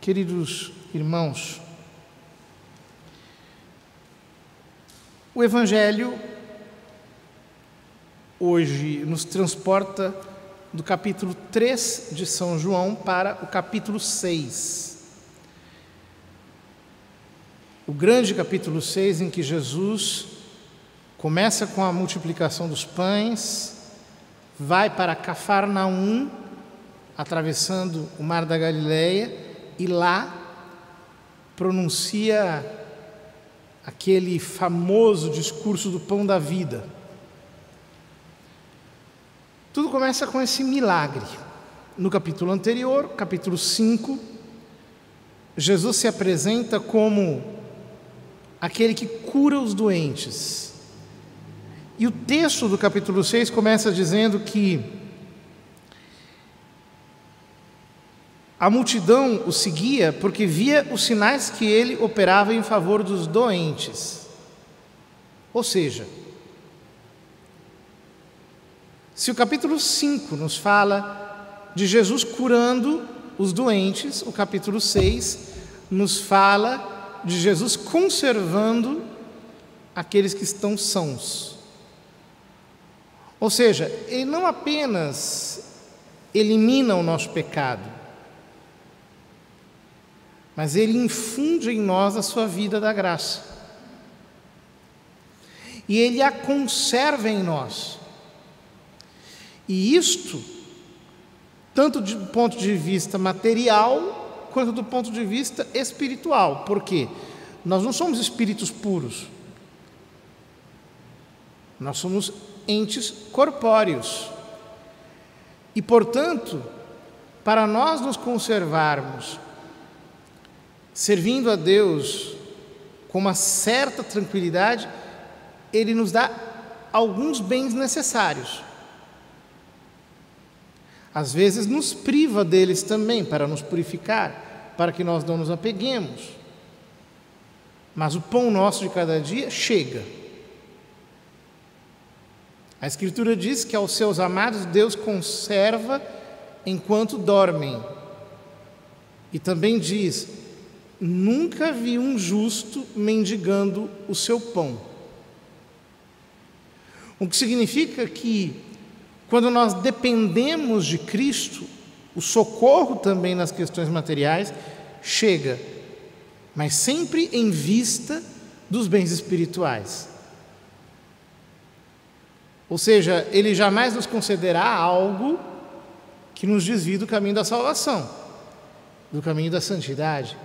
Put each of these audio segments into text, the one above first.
Queridos irmãos, o Evangelho hoje nos transporta do capítulo 3 de São João para o capítulo 6. O grande capítulo 6, em que Jesus começa com a multiplicação dos pães, vai para Cafarnaum, atravessando o Mar da Galileia, e lá pronuncia aquele famoso discurso do pão da vida. Tudo começa com esse milagre. No capítulo anterior, capítulo 5, Jesus se apresenta como aquele que cura os doentes. E o texto do capítulo 6 começa dizendo que a multidão o seguia porque via os sinais que ele operava em favor dos doentes. Ou seja, se o capítulo 5 nos fala de Jesus curando os doentes, o capítulo 6 nos fala de Jesus conservando aqueles que estão sãos. Ou seja, ele não apenas elimina o nosso pecado, mas ele infunde em nós a sua vida da graça. E ele a conserva em nós. E isto, tanto do ponto de vista material, quanto do ponto de vista espiritual. Por quê? Nós não somos espíritos puros. Nós somos entes corpóreos. E, portanto, para nós nos conservarmos servindo a Deus com uma certa tranquilidade, Ele nos dá alguns bens necessários. Às vezes nos priva deles também, para nos purificar, para que nós não nos apeguemos. Mas o pão nosso de cada dia chega. A Escritura diz que aos seus amados Deus conserva enquanto dormem. E também diz: nunca vi um justo mendigando o seu pão. O que significa que, quando nós dependemos de Cristo, o socorro também nas questões materiais chega, mas sempre em vista dos bens espirituais. Ou seja, Ele jamais nos concederá algo que nos desvie do caminho da salvação, do caminho da santidade.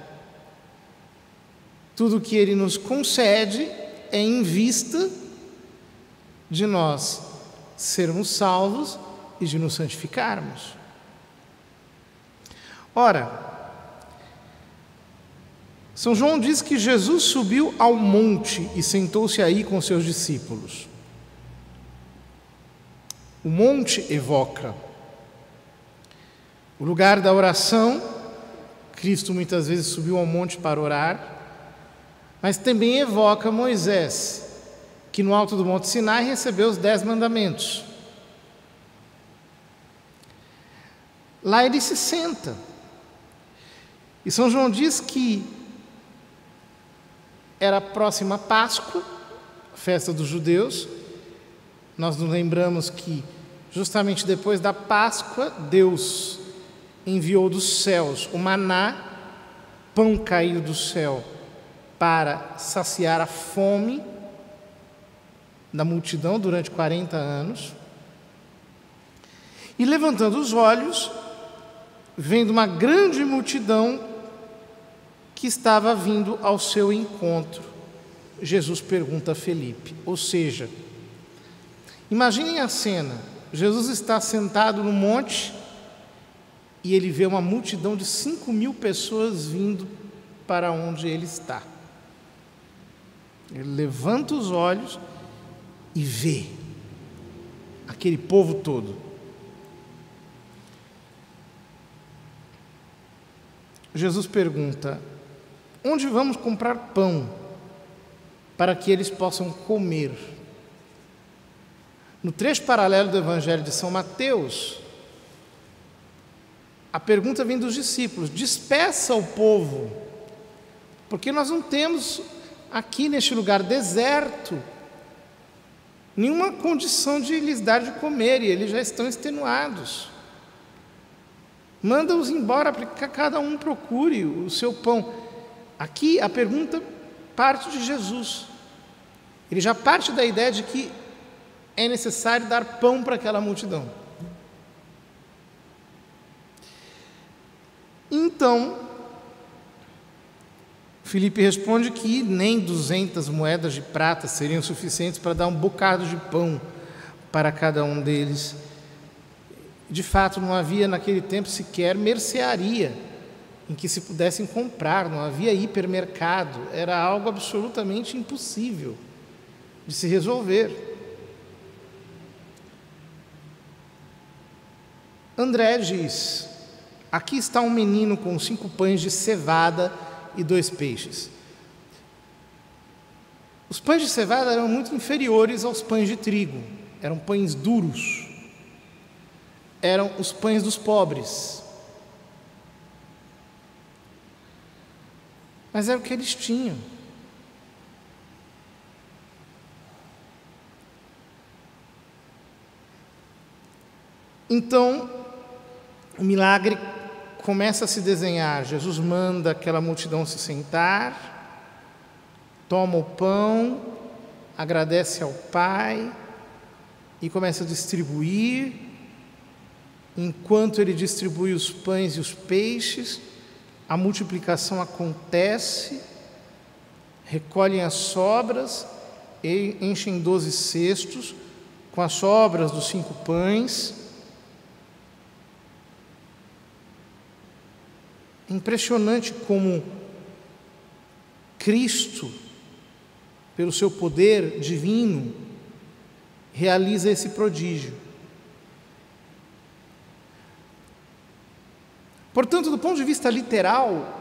Tudo o que Ele nos concede é em vista de nós sermos salvos e de nos santificarmos. Ora, São João diz que Jesus subiu ao monte e sentou-se aí com seus discípulos. O monte evoca o lugar da oração. Cristo muitas vezes subiu ao monte para orar. Mas também evoca Moisés, que no alto do Monte Sinai recebeu os 10 mandamentos. Lá ele se senta. E São João diz que era a próxima Páscoa, a festa dos judeus. Nós nos lembramos que justamente depois da Páscoa, Deus enviou dos céus o maná, pão caído do céu, para saciar a fome da multidão durante 40 anos. E levantando os olhos, vendo uma grande multidão que estava vindo ao seu encontro, Jesus pergunta a Felipe. Ou seja, imaginem a cena: Jesus está sentado no monte e ele vê uma multidão de 5.000 pessoas vindo para onde ele está. Ele levanta os olhos e vê aquele povo todo. Jesus pergunta: onde vamos comprar pão para que eles possam comer? No trecho paralelo do Evangelho de São Mateus, a pergunta vem dos discípulos: despeça o povo, porque nós não temos aqui neste lugar deserto nenhuma condição de lhes dar de comer, e eles já estão extenuados. Manda-os embora para que cada um procure o seu pão. Aqui a pergunta parte de Jesus. Ele já parte da ideia de que é necessário dar pão para aquela multidão. Então, Filipe responde que nem 200 moedas de prata seriam suficientes para dar um bocado de pão para cada um deles. De fato, não havia naquele tempo sequer mercearia em que se pudessem comprar, não havia hipermercado, era algo absolutamente impossível de se resolver. André diz: aqui está um menino com 5 pães de cevada e 2 peixes. Os pães de cevada eram muito inferiores aos pães de trigo, eram pães duros, eram os pães dos pobres. Mas era o que eles tinham. Então, o milagre começa a se desenhar. Jesus manda aquela multidão se sentar, toma o pão, agradece ao Pai e começa a distribuir. Enquanto ele distribui os pães e os peixes, a multiplicação acontece, recolhem as sobras e enchem 12 cestos com as sobras dos 5 pães. Impressionante como Cristo, pelo seu poder divino, realiza esse prodígio. Portanto, do ponto de vista literal,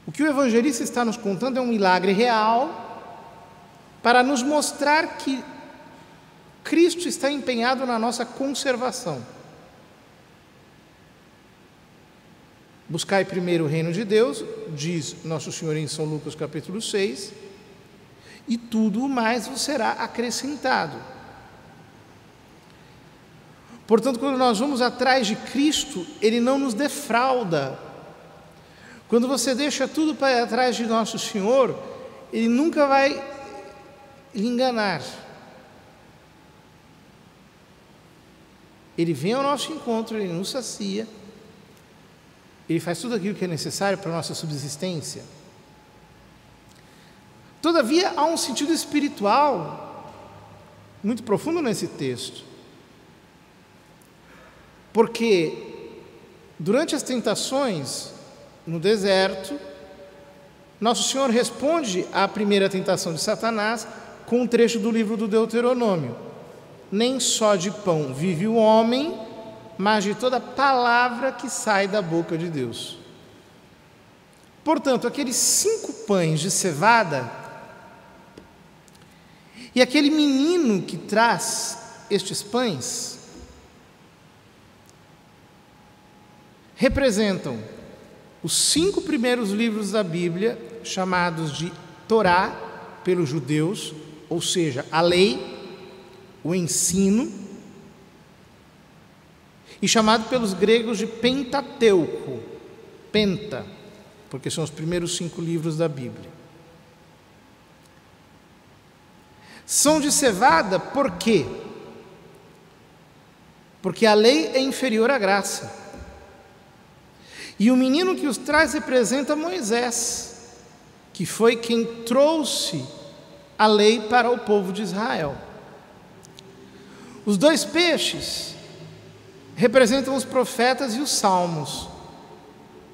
o que o evangelista está nos contando é um milagre real para nos mostrar que Cristo está empenhado na nossa conservação. Buscai primeiro o reino de Deus, diz Nosso Senhor em São Lucas capítulo 6, e tudo o mais vos será acrescentado. Portanto, quando nós vamos atrás de Cristo, Ele não nos defrauda. Quando você deixa tudo para ir atrás de Nosso Senhor, Ele nunca vai lhe enganar. Ele vem ao nosso encontro, Ele nos sacia, Ele faz tudo aquilo que é necessário para a nossa subsistência. Todavia, há um sentido espiritual muito profundo nesse texto. Porque, durante as tentações no deserto, Nosso Senhor responde à primeira tentação de Satanás com um trecho do livro do Deuteronômio: nem só de pão vive o homem, mas de toda palavra que sai da boca de Deus. Portanto, aqueles 5 pães de cevada e aquele menino que traz estes pães representam os 5 primeiros livros da Bíblia, chamados de Torá pelos judeus, ou seja, a lei, o ensino, e chamado pelos gregos de Pentateuco, Penta, porque são os primeiros 5 livros da Bíblia. São de cevada por quê? Porque a lei é inferior à graça. E o menino que os traz representa Moisés, que foi quem trouxe a lei para o povo de Israel. Os 2 peixes representam os profetas e os salmos,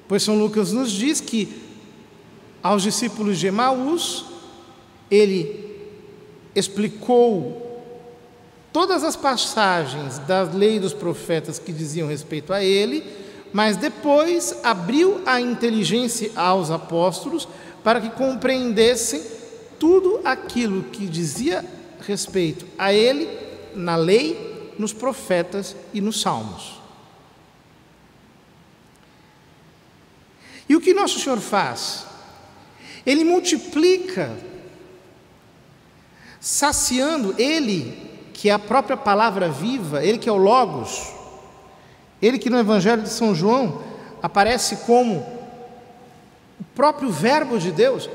pois São Lucas nos diz que aos discípulos de Emaús ele explicou todas as passagens da lei dos profetas que diziam respeito a ele, mas depois abriu a inteligência aos apóstolos para que compreendessem tudo aquilo que dizia respeito a ele na lei, nos profetas e nos salmos. E o que nosso Senhor faz? Ele multiplica, saciando Ele, que é a própria palavra viva, Ele que é o Logos, Ele que no Evangelho de São João aparece como o próprio Verbo de Deus.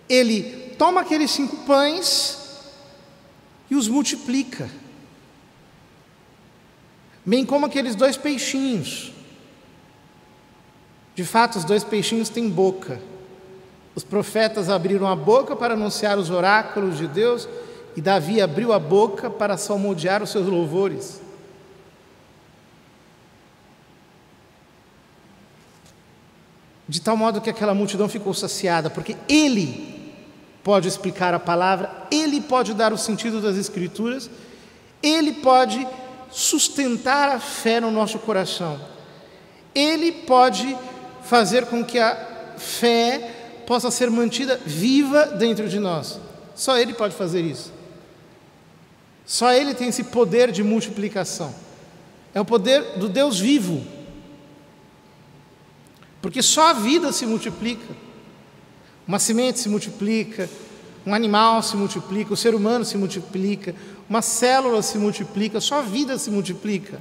Ele toma aqueles 5 pães e os multiplica, bem como aqueles 2 peixinhos. De fato, os 2 peixinhos têm boca. Os profetas abriram a boca para anunciar os oráculos de Deus, e Davi abriu a boca para salmodiar os seus louvores. De tal modo que aquela multidão ficou saciada, porque Ele pode explicar a palavra, Ele pode dar o sentido das Escrituras, Ele pode sustentar a fé no nosso coração, Ele pode fazer com que a fé possa ser mantida viva dentro de nós. Só Ele pode fazer isso. Só Ele tem esse poder de multiplicação. É o poder do Deus vivo. Porque só a vida se multiplica. Uma semente se multiplica, um animal se multiplica, o ser humano se multiplica, uma célula se multiplica, só a vida se multiplica.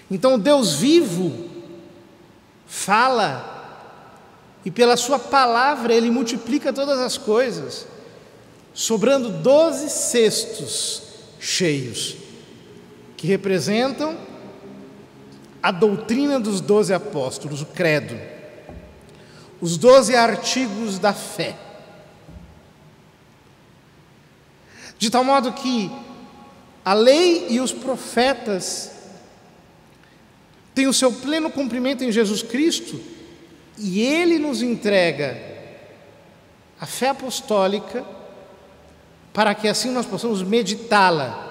Então o Deus vivo fala, e pela sua palavra Ele multiplica todas as coisas, sobrando 12 cestos cheios, que representam a doutrina dos 12 apóstolos, o credo, os 12 artigos da fé. De tal modo que a lei e os profetas têm o seu pleno cumprimento em Jesus Cristo, e Ele nos entrega a fé apostólica para que assim nós possamos meditá-la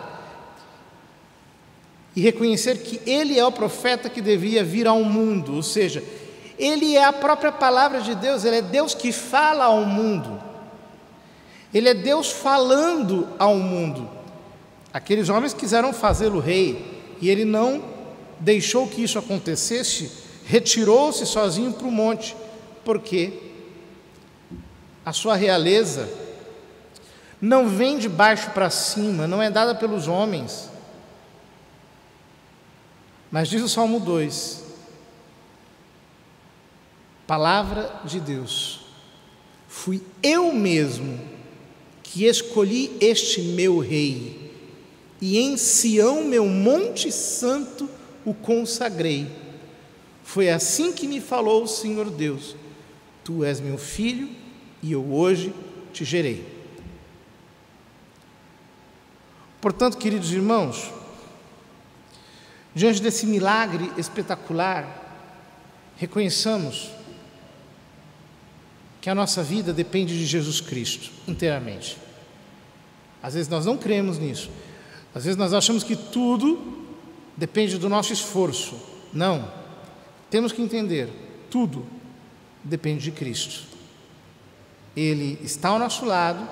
e reconhecer que Ele é o profeta que devia vir ao mundo, ou seja, Ele é a própria palavra de Deus, Ele é Deus que fala ao mundo, Ele é Deus falando ao mundo. Aqueles homens quiseram fazê-lo rei, e Ele não deixou que isso acontecesse, retirou-se sozinho para o monte, porque a sua realeza não vem de baixo para cima, não é dada pelos homens. Mas diz o Salmo 2, palavra de Deus, fui eu mesmo que escolhi este meu rei, e em Sião, meu monte santo, o consagrei. Foi assim que me falou o Senhor Deus: tu és meu filho, e eu hoje te gerei. Portanto, queridos irmãos, diante desse milagre espetacular, reconheçamos que a nossa vida depende de Jesus Cristo inteiramente. Às vezes nós não cremos nisso, às vezes nós achamos que tudo depende do nosso esforço. Não. Temos que entender, tudo depende de Cristo. Ele está ao nosso lado,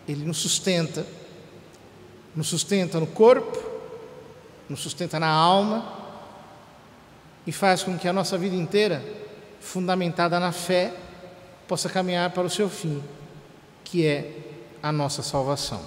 Ele nos sustenta no corpo, nos sustenta na alma, e faz com que a nossa vida inteira, fundamentada na fé, possa caminhar para o seu fim, que é a nossa salvação.